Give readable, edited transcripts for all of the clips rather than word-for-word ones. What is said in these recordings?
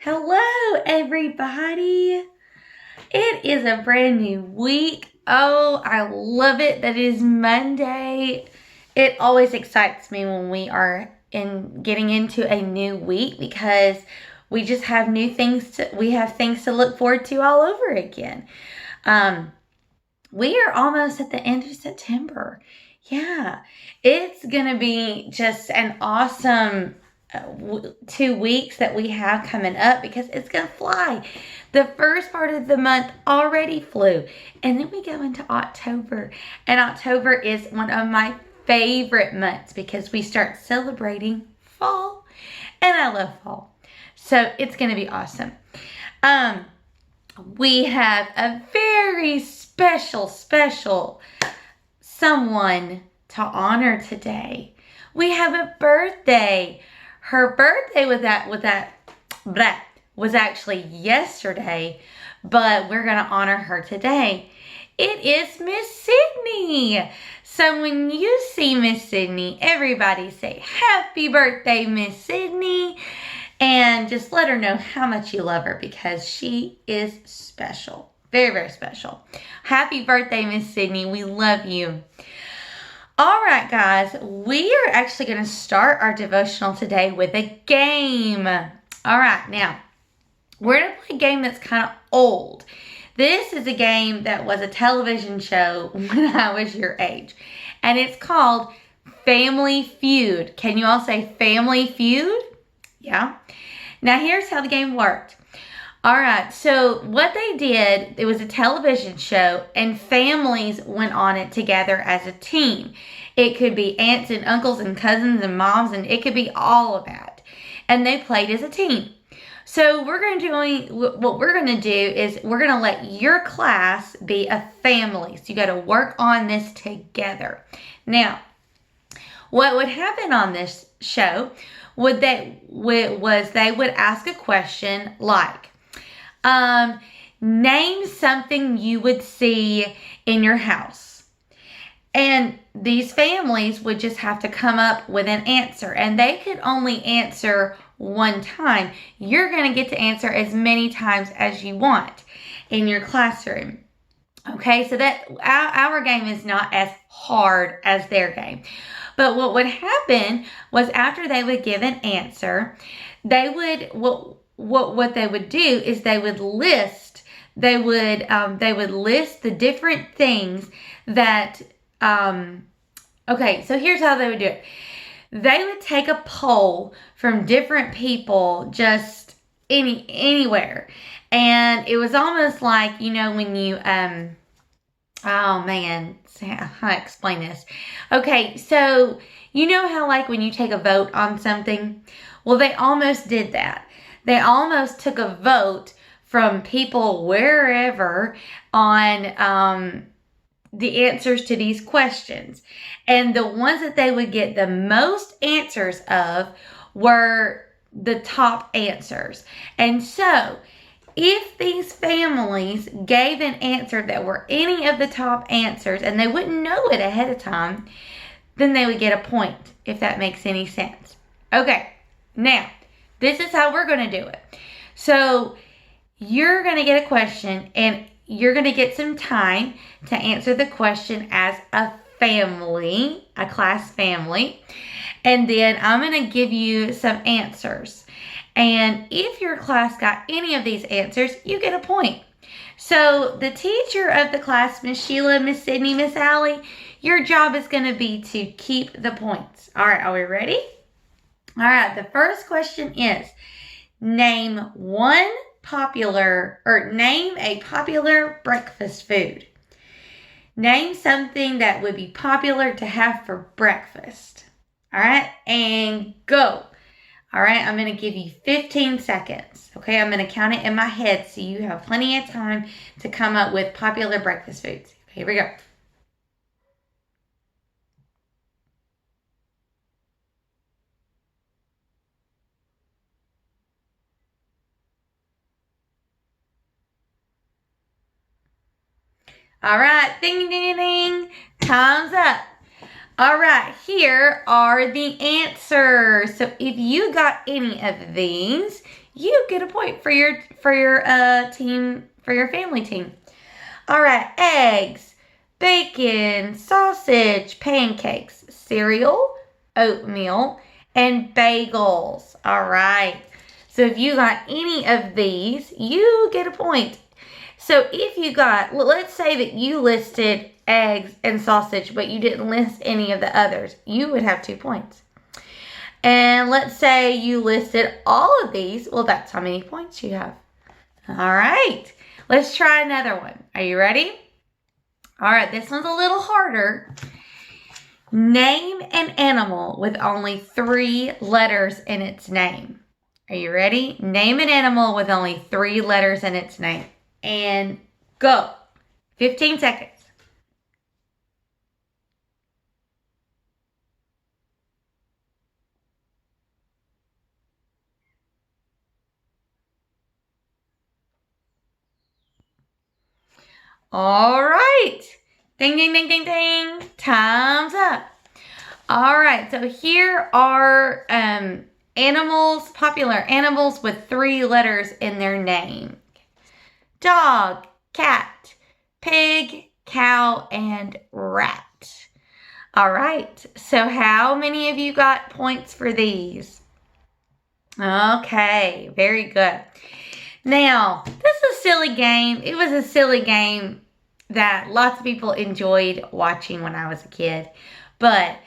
Hello, everybody. It is a brand new week. Oh, I love it that it is Monday. It always excites me when we are getting into a new week because we just have we have things to look forward to all over again. We are almost at the end of September. Yeah, it's going to be just an awesome 2 weeks that we have coming up because it's going to fly. The first part of the month already flew. And then we go into October. And October is one of my favorite months because we start celebrating fall. And I love fall. So it's going to be awesome. We have a very special someone to honor today. We have a birthday. Her birthday was actually yesterday, but we're going to honor her today. It is Miss Sydney. So when you see Miss Sydney, everybody say, "Happy birthday, Miss Sydney." And just let her know how much you love her because she is special. Very, very special. Happy birthday, Miss Sydney. We love you. All right, guys. We are actually going to start our devotional today with a game. All right. Now, we're going to play a game that's kind of old. This is a game that was a television show when I was your age. And it's called Family Feud. Can you all say Family Feud? Yeah. Now, here's how the game worked. All right. So what they did, it was a television show and families went on it together as a team. It could be aunts and uncles and cousins and moms, and it could be all of that. And they played as a team. So what we're going to do is we're going to let your class be a family. So you got to work on this together. Now, what would happen on this show was they would ask a question like, name something you would see in your house. And these families would just have to come up with an answer. And they could only answer one time. You're going to get to answer as many times as you want in your classroom. Okay, so that our game is not as hard as their game. But what would happen was after they would give an answer, they would what they would do is they would list the different things that okay, so here's how they would do it. They would take a poll from different people just anywhere. And it was almost like, when you oh man, how to explain this? Okay, so you know how like when you take a vote on something? Well, they almost did that. They almost took a vote from people wherever on the answers to these questions. And the ones that they would get the most answers of were the top answers. And so if these families gave an answer that were any of the top answers and they wouldn't know it ahead of time, then they would get a point, if that makes any sense. Okay, now, this is how we're going to do it. So you're going to get a question and you're going to get some time to answer the question as a family, a class family. And then I'm going to give you some answers. And if your class got any of these answers, you get a point. So the teacher of the class, Miss Sheila, Miss Sydney, Miss Allie, your job is going to be to keep the points. All right, are we ready? All right, the first question is, name a popular breakfast food. Name something that would be popular to have for breakfast. All right, and go. All right, I'm going to give you 15 seconds. Okay, I'm going to count it in my head so you have plenty of time to come up with popular breakfast foods. Okay, here we go. All right, ding, ding, ding, time's up. All right, here are the answers. So if you got any of these, you get a point for your team, for your family team. All right, eggs, bacon, sausage, pancakes, cereal, oatmeal, and bagels. All right. So if you got any of these, you get a point. So if you got, let's say that you listed eggs and sausage, but you didn't list any of the others, you would have 2 points. And let's say you listed all of these, well, that's how many points you have. All right, let's try another one. Are you ready? All right, this one's a little harder. Name an animal with only 3 letters in its name. Are you ready? Name an animal with only 3 letters in its name. And go. 15 seconds. All right. Ding, ding, ding, ding, ding. Time's up. All right. So here are animals, popular animals with 3 letters in their name. Dog, cat, pig, cow, and rat. All right. So how many of you got points for these? Okay. Very good. Now, this is a silly game. It was a silly game that lots of people enjoyed watching when I was a kid. But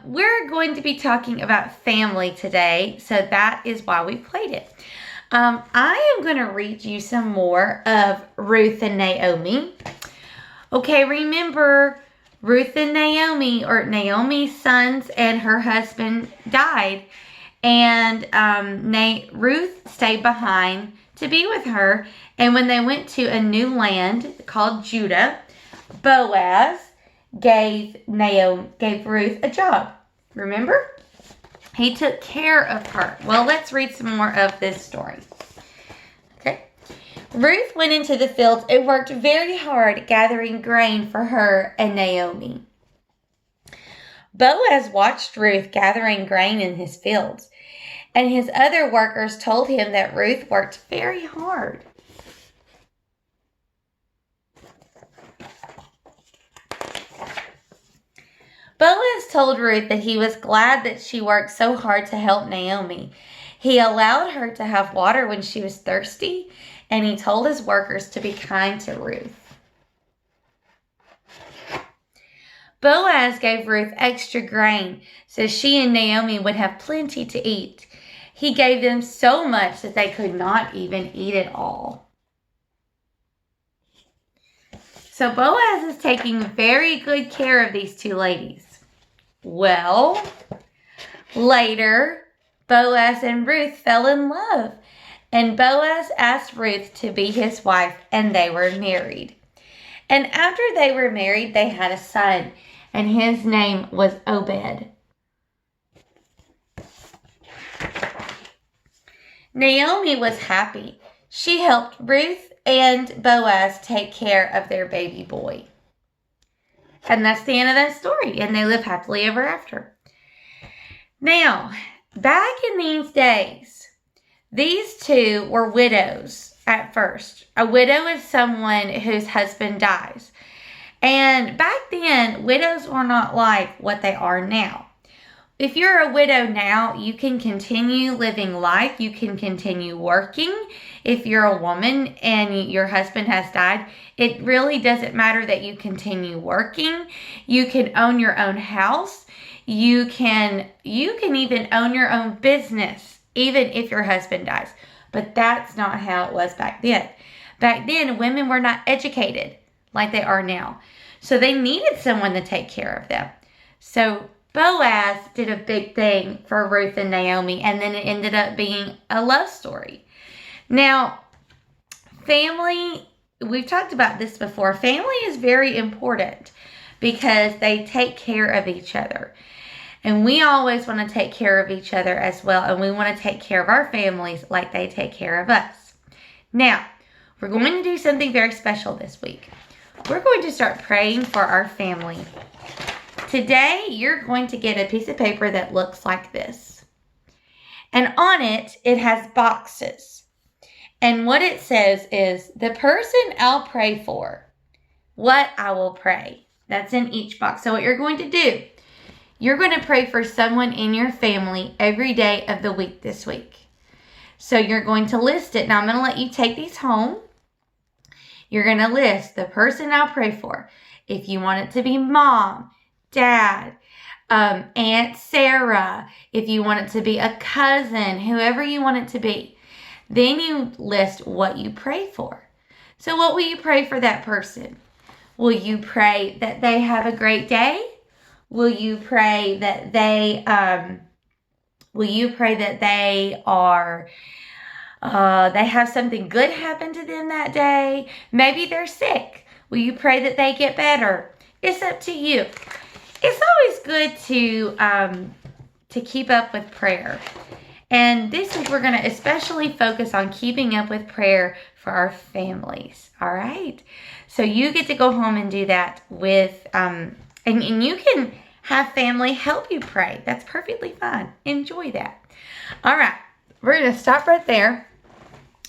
we're going to be talking about family today, so that is why we played it. I am going to read you some more of Ruth and Naomi. Okay, remember Ruth and Naomi, or Naomi's sons and her husband died, and Ruth stayed behind to be with her. And when they went to a new land called Judah, Boaz gave Ruth a job. Remember? He took care of her. Well, let's read some more of this story. Okay. Ruth went into the fields and worked very hard gathering grain for her and Naomi. Boaz watched Ruth gathering grain in his fields, and his other workers told him that Ruth worked very hard. Boaz told Ruth that he was glad that she worked so hard to help Naomi. He allowed her to have water when she was thirsty, and he told his workers to be kind to Ruth. Boaz gave Ruth extra grain so she and Naomi would have plenty to eat. He gave them so much that they could not even eat it all. So Boaz is taking very good care of these 2 ladies. Well, later, Boaz and Ruth fell in love, and Boaz asked Ruth to be his wife, and they were married. And after they were married, they had a son, and his name was Obed. Naomi was happy. She helped Ruth and Boaz take care of their baby boy. And that's the end of that story. And they live happily ever after. Now, back in these days, these 2 were widows at first. A widow is someone whose husband dies. And back then, widows were not like what they are now. If you're a widow now, you can continue living life. You can continue working. If you're a woman and your husband has died, it really doesn't matter that you continue working. You can own your own house. You can even own your own business, even if your husband dies. But that's not how it was back then. Back then, women were not educated like they are now. So they needed someone to take care of them. So Boaz did a big thing for Ruth and Naomi, and then it ended up being a love story. Now, family, we've talked about this before. Family is very important because they take care of each other. And we always want to take care of each other as well, and we want to take care of our families like they take care of us. Now, we're going to do something very special this week. We're going to start praying for our family. Today, you're going to get a piece of paper that looks like this. And on it, it has boxes. And what it says is, the person I'll pray for, what I will pray. That's in each box. So what you're going to do, you're going to pray for someone in your family every day of the week this week. So you're going to list it. Now I'm going to let you take these home. You're going to list the person I'll pray for. If you want it to be mom, dad, Aunt Sarah, if you want it to be a cousin, whoever you want it to be, then you list what you pray for. So what will you pray for that person? Will you pray that they have a great day? Will you pray that they are, they have something good happen to them that day? Maybe they're sick. Will you pray that they get better? It's up to you. It's always good to keep up with prayer. And this week we're going to especially focus on keeping up with prayer for our families. All right? So you get to go home and do that with, and you can have family help you pray. That's perfectly fine. Enjoy that. All right. We're going to stop right there.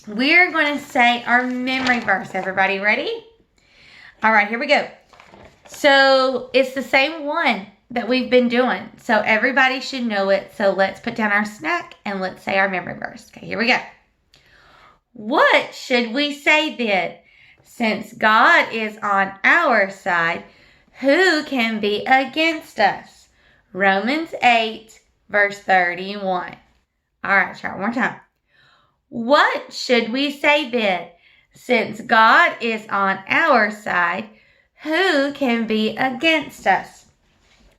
We're going to say our memory verse. Everybody ready? All right, here we go. So it's the same one that we've been doing. So everybody should know it. So let's put down our snack and let's say our memory verse. Okay, here we go. What should we say then? Since God is on our side, who can be against us? Romans 8, verse 31. All right, try it one more time. What should we say then? Since God is on our side, who can be against us?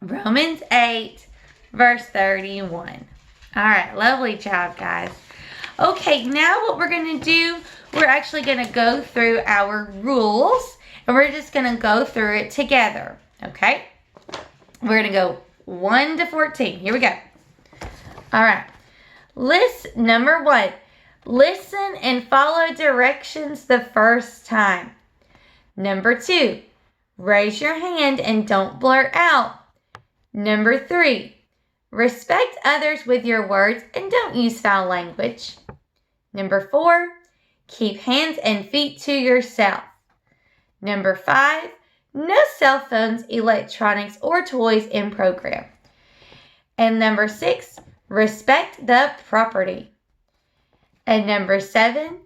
Romans 8, verse 31. All right, lovely job, guys. Okay, now what we're going to do, we're actually going to go through our rules, and we're just going to go through it together, okay? We're going to go 1 to 14. Here we go. All right. Number 1. Listen and follow directions the first time. Number 2, raise your hand and don't blurt out. Number 3, respect others with your words and don't use foul language. Number 4, keep hands and feet to yourself. Number 5, no cell phones, electronics, or toys in program. And number 6, respect the property. And number 7,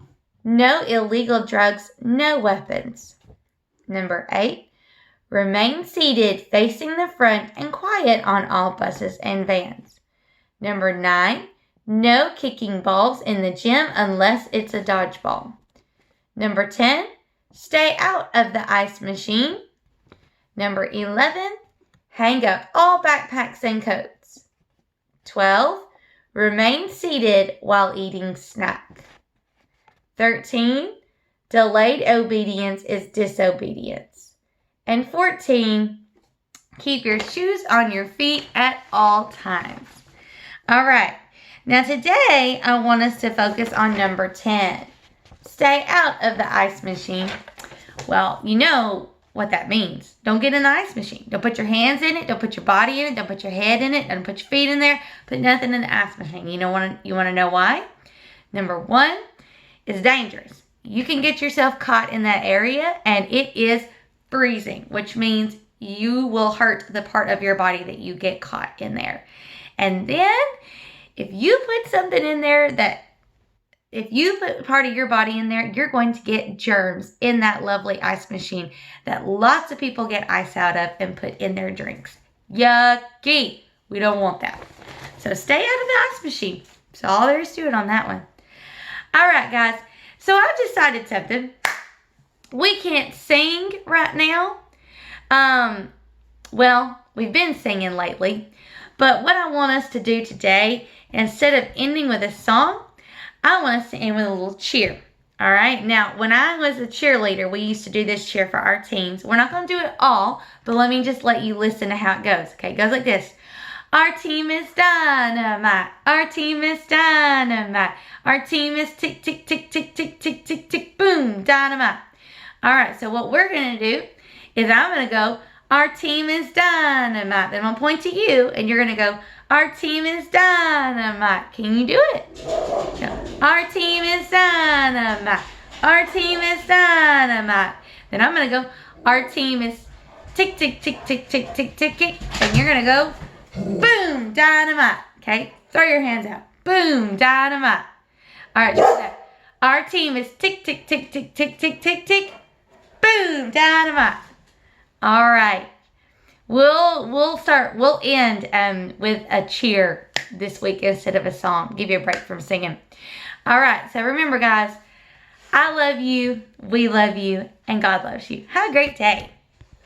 no illegal drugs, no weapons. Number 8, remain seated facing the front and quiet on all buses and vans. Number 9, no kicking balls in the gym unless it's a dodgeball. Number 10, stay out of the ice machine. Number 11, hang up all backpacks and coats. 12, remain seated while eating snack. 13, delayed obedience is disobedience. And 14, keep your shoes on your feet at all times. All right. Now today, I want us to focus on number 10. Stay out of the ice machine. Well, you know what that means. Don't get in the ice machine. Don't put your hands in it. Don't put your body in it. Don't put your head in it. Don't put your feet in there. Put nothing in the ice machine. You want to know why? Number 1, it's dangerous. You can get yourself caught in that area and it is freezing, which means you will hurt the part of your body that you get caught in there. And then if you put something in there if you put part of your body in there, you're going to get germs in that lovely ice machine that lots of people get ice out of and put in their drinks. Yucky. We don't want that. So stay out of the ice machine. That's all there is to it on that one. All right, guys. So I've decided something. We can't sing right now. Well, we've been singing lately. But what I want us to do today, instead of ending with a song, I want us to end with a little cheer. All right. Now, when I was a cheerleader, we used to do this cheer for our teams. We're not going to do it all, but let me just let you listen to how it goes. Okay. It goes like this. Our team is dynamite. Our team is dynamite. Our team is tick, tick, tick, tick, tick, tick, tick, tick, boom, dynamite. All right. So what we're going to do is I'm going to go, our team is dynamite. Then I'm going to point to you, and you're going to go, Our team is dynamite. Can you do it? Our team is dynamite. Our team is dynamite. Then I'm going to go, our team is tick, tick, tick, tick, tick, tick, tick, tick. And you're going to go, boom, dynamite. Okay? Throw your hands out. Boom, dynamite. All right, try that. Our team is tick, tick, tick, tick, tick, tick, tick, tick. Boom, dynamite. All right. We'll end with a cheer this week instead of a song. Give you a break from singing. All right. So remember, guys, I love you, we love you, and God loves you. Have a great day.